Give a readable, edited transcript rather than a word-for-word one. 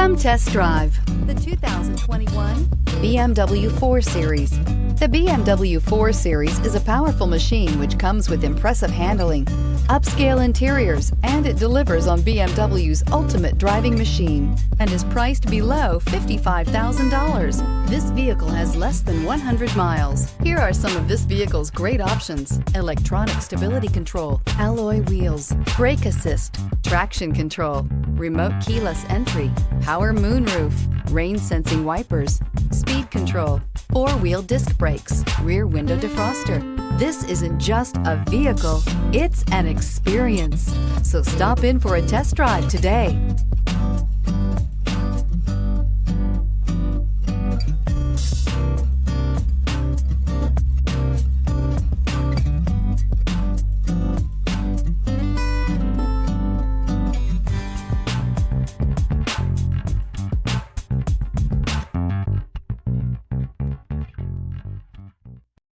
Come test drive the 2021 BMW 4 Series. The BMW 4 Series is a powerful machine which comes with impressive handling, upscale interiors, and it delivers on BMW's ultimate driving machine and is priced below $55,000. This vehicle has less than 100 miles. Here are some of this vehicle's great options: electronic stability control, alloy wheels, brake assist, traction control, remote keyless entry, power moonroof, rain sensing wipers, speed control, four-wheel disc brakes, rear window defroster. This isn't just a vehicle, it's an experience. So stop in for a test drive today.